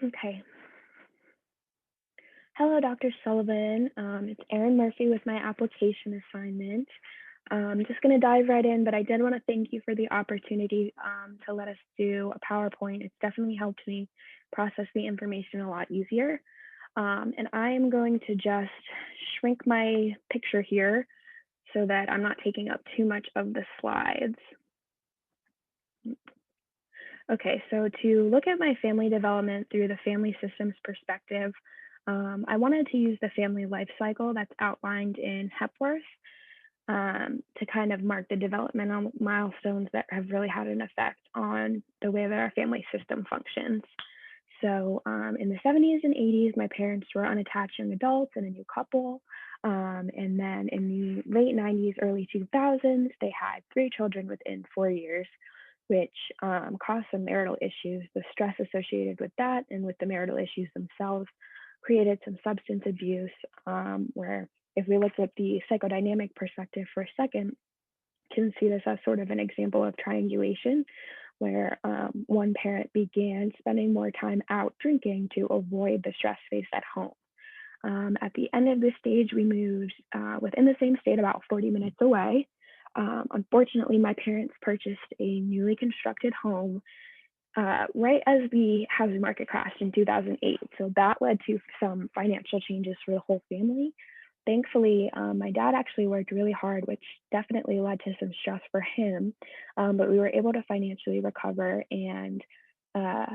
Okay. Hello, Dr. Sullivan. It's Erin Murphy with my application assignment. I'm just going to dive right in, but I did want to thank you for the opportunity to let us do a PowerPoint. It's definitely helped me process the information a lot easier. And I am going to just shrink my picture here so that I'm not taking up too much of the slides. Okay, so to look at my family development through the family systems perspective, I wanted to use the family life cycle that's outlined in Hepworth to kind of mark the developmental milestones that have really had an effect on the way that our family system functions. So in the 70s and 80s, my parents were unattached young adults and a new couple. And then in the late 90s, early 2000s, they had 3 children within 4 years, which caused some marital issues. The stress associated with that and with the marital issues themselves created some substance abuse, where if we look at the psychodynamic perspective for a second, can see this as sort of an example of triangulation, where one parent began spending more time out drinking to avoid the stress faced at home. At the end of this stage, we moved within the same state about 40 minutes away. Unfortunately, my parents purchased a newly constructed home right as the housing market crashed in 2008. So that led to some financial changes for the whole family. Thankfully, my dad actually worked really hard, which definitely led to some stress for him. But we were able to financially recover and uh,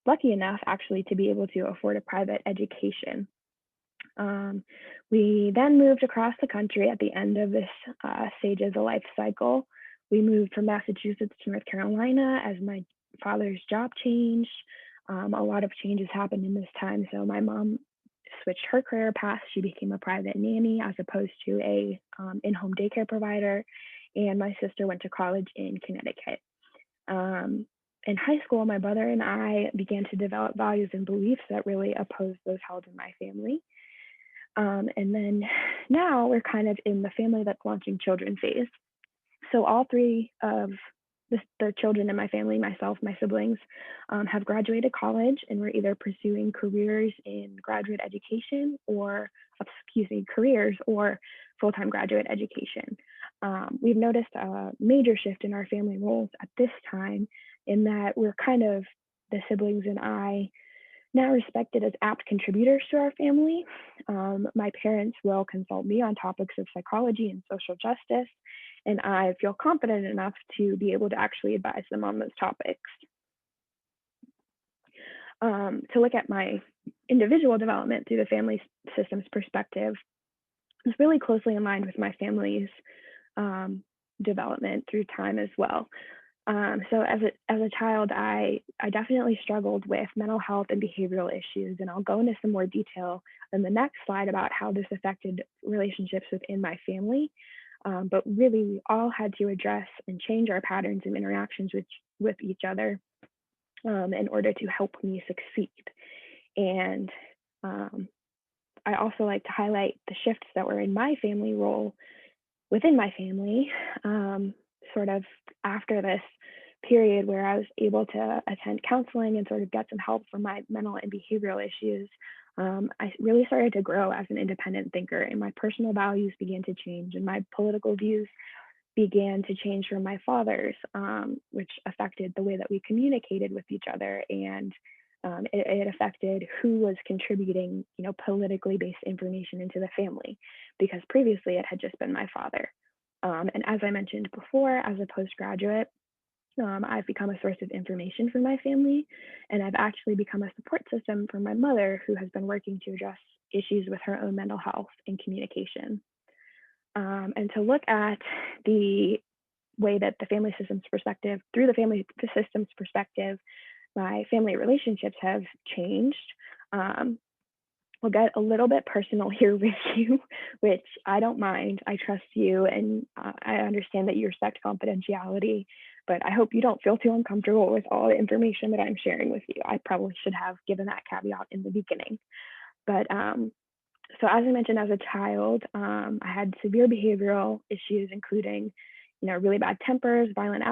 lucky enough actually to be able to afford a private education. Um, we then moved across the country at the end of this stage of the life cycle. We moved from Massachusetts to North Carolina as my father's job changed. A lot of changes happened in this time. So my mom switched her career path. She became a private nanny as opposed to a in-home daycare provider. And my sister went to college in Connecticut. Um, in high school, my brother and I began to develop values and beliefs that really opposed those held in my family. And then now we're kind of in the family that's launching children phase. So all three of the children in my family, myself, my siblings, have graduated college and we're either pursuing careers in graduate education or, excuse me, careers or full-time graduate education. We've noticed a major shift in our family roles at this time in that we're kind of, the siblings and I, now respected as apt contributors to our family. My parents will consult me on topics of psychology and social justice, and I feel confident enough to be able to actually advise them on those topics. To look at my individual development through the family systems perspective is really closely aligned with my family's development through time as well. So as a child, I definitely struggled with mental health and behavioral issues, and I'll go into some more detail in the next slide about how this affected relationships within my family. But really, we all had to address and change our patterns and interactions with each other in order to help me succeed. And I also like to highlight the shifts that were in my family role within my family, sort of after this period where I was able to attend counseling and sort of get some help from my mental and behavioral issues. I really started to grow as an independent thinker, and my personal values began to change, and my political views began to change from my father's, which affected the way that we communicated with each other, and it affected who was contributing, politically based information into the family, because previously it had just been my father. And as I mentioned before, as a postgraduate, I've become a source of information for my family, and I've actually become a support system for my mother, who has been working to address issues with her own mental health and communication. And to look at the way that the family systems perspective, through the family systems perspective, my family relationships have changed. We'll get a little bit personal here with you, which I don't mind. I trust you, and I understand that you respect confidentiality, but I hope you don't feel too uncomfortable with all the information that I'm sharing with you. I probably should have given that caveat in the beginning. But so as I mentioned, as a child, I had severe behavioral issues, including, really bad tempers, violent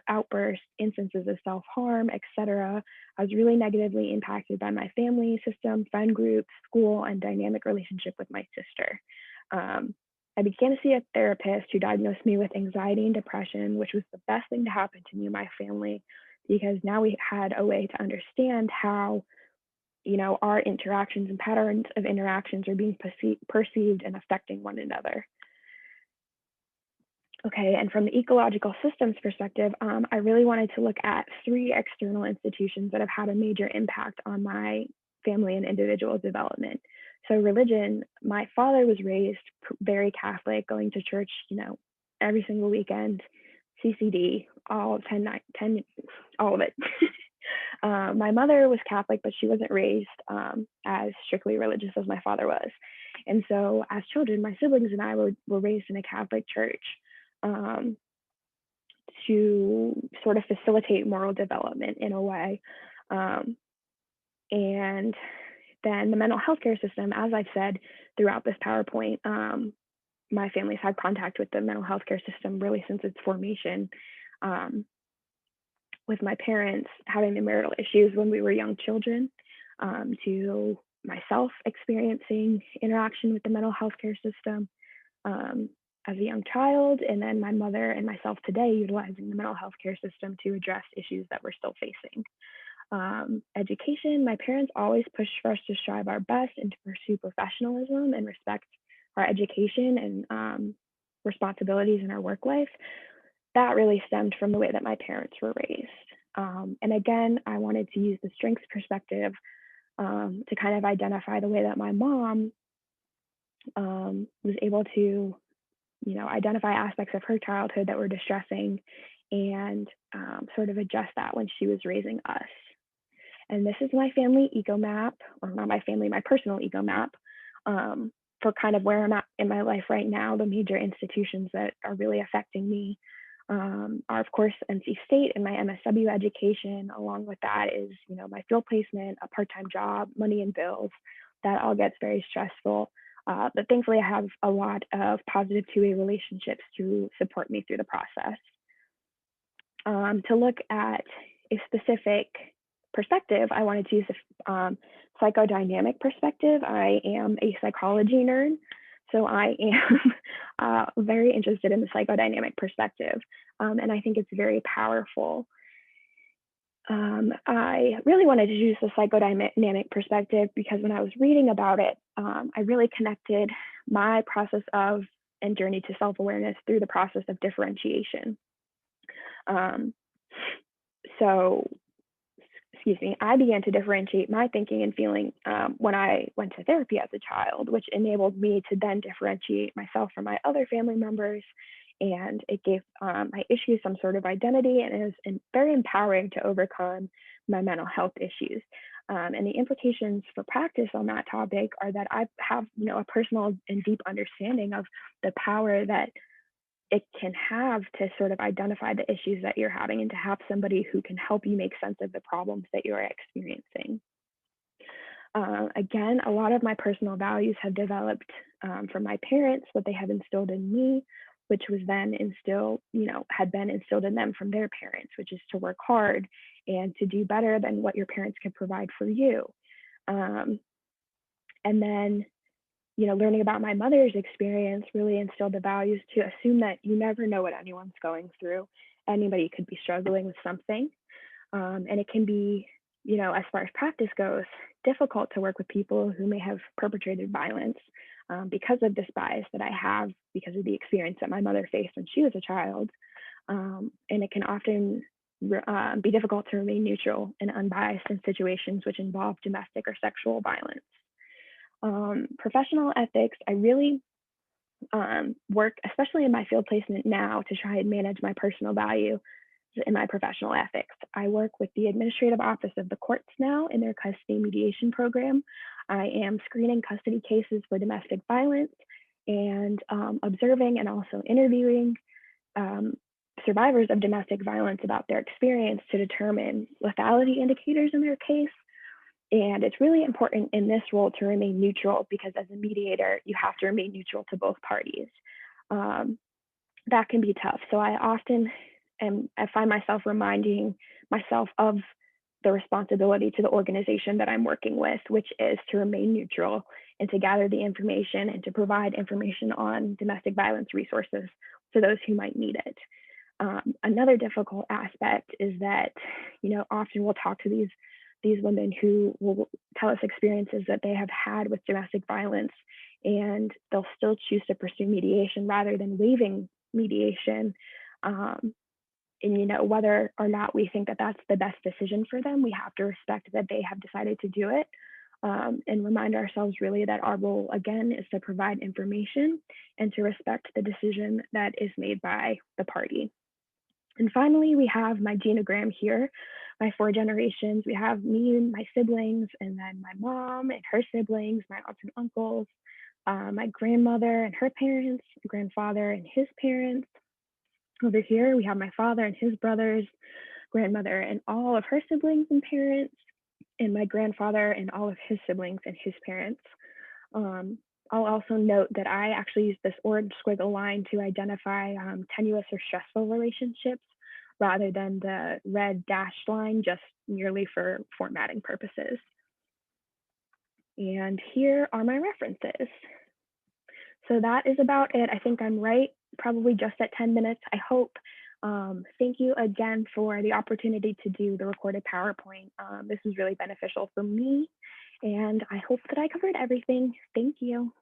outbursts, instances of self-harm, etc. I was really negatively impacted by my family system, friend groups, school, and dynamic relationship with my sister. Um, I began to see a therapist who diagnosed me with anxiety and depression, which was the best thing to happen to me and my family, because now we had a way to understand how, our interactions and patterns of interactions are being perceived and affecting one another. Okay, and from the ecological systems perspective, I really wanted to look at 3 external institutions that have had a major impact on my family and individual development. So religion, my father was raised very Catholic, going to church, every single weekend, CCD, all 10, all of it. My mother was Catholic, but she wasn't raised as strictly religious as my father was. And so as children, my siblings and I were raised in a Catholic church um, to sort of facilitate moral development in a way. Um, and then the mental health care system, as I've said throughout this PowerPoint, my family's had contact with the mental health care system really since its formation. Um, with my parents having the marital issues when we were young children, to myself experiencing interaction with the mental health care system um, as a young child, and then my mother and myself today utilizing the mental health care system to address issues that we're still facing. Education, my parents always pushed for us to strive our best and to pursue professionalism and respect our education and responsibilities in our work life. That really stemmed from the way that my parents were raised. And again, I wanted to use the strengths perspective to kind of identify the way that my mom was able to, identify aspects of her childhood that were distressing and sort of adjust that when she was raising us. And this is my family eco map, or not my family, my personal eco map for kind of where I'm at in my life right now. The major institutions that are really affecting me are, of course, NC State and my MSW education. Along with that is, my field placement, a part-time job, money and bills. That all gets very stressful. But thankfully, I have a lot of positive two-way relationships to support me through the process. To look at a specific perspective, I wanted to use a psychodynamic perspective. I am a psychology nerd, so I am very interested in the psychodynamic perspective, and I think it's very powerful. I really wanted to use the psychodynamic perspective because when I was reading about it, I really connected my process of and journey to self-awareness through the process of differentiation. Um, so, excuse me, I began to differentiate my thinking and feeling when I went to therapy as a child, which enabled me to then differentiate myself from my other family members. And it gave my issues some sort of identity, and it was very empowering to overcome my mental health issues. And the implications for practice on that topic are that I have, a personal and deep understanding of the power that it can have to sort of identify the issues that you're having and to have somebody who can help you make sense of the problems that you're experiencing. Again, a lot of my personal values have developed from my parents, what they have instilled in me, which was then instilled, had been instilled in them from their parents, which is to work hard and to do better than what your parents could provide for you. And then, learning about my mother's experience really instilled the values to assume that you never know what anyone's going through. Anybody could be struggling with something. And it can be, as far as practice goes, difficult to work with people who may have perpetrated violence because of this bias that I have because of the experience that my mother faced when she was a child. And it can often be difficult to remain neutral and unbiased in situations which involve domestic or sexual violence. Professional ethics, I really work, especially in my field placement now, to try and manage my personal value in my professional ethics. I work with the Administrative Office of the Courts now in their custody mediation program. I am screening custody cases for domestic violence and observing and also interviewing survivors of domestic violence about their experience to determine lethality indicators in their case. And it's really important in this role to remain neutral because as a mediator, you have to remain neutral to both parties. that can be tough. So I often I find myself reminding myself of the responsibility to the organization that I'm working with, which is to remain neutral and to gather the information and to provide information on domestic violence resources to those who might need it. Another difficult aspect is that, often we'll talk to these women who will tell us experiences that they have had with domestic violence, and they'll still choose to pursue mediation rather than waiving mediation. Um, and whether or not we think that that's the best decision for them, we have to respect that they have decided to do it, and remind ourselves really that our role again is to provide information and to respect the decision that is made by the party. And finally, we have my genogram here, my four generations. We have me, my siblings, and then my mom and her siblings, my aunts and uncles, my grandmother and her parents, grandfather and his parents. Over here, we have my father and his brothers, grandmother and all of her siblings and parents, and my grandfather and all of his siblings and his parents. Um, I'll also note that I actually use this orange squiggle line to identify tenuous or stressful relationships rather than the red dashed line, just merely for formatting purposes. And here are my references. So that is about it. I think I'm right, probably just at 10 minutes, I hope. Thank you again for the opportunity to do the recorded PowerPoint. This was really beneficial for me, and I hope that I covered everything. Thank you.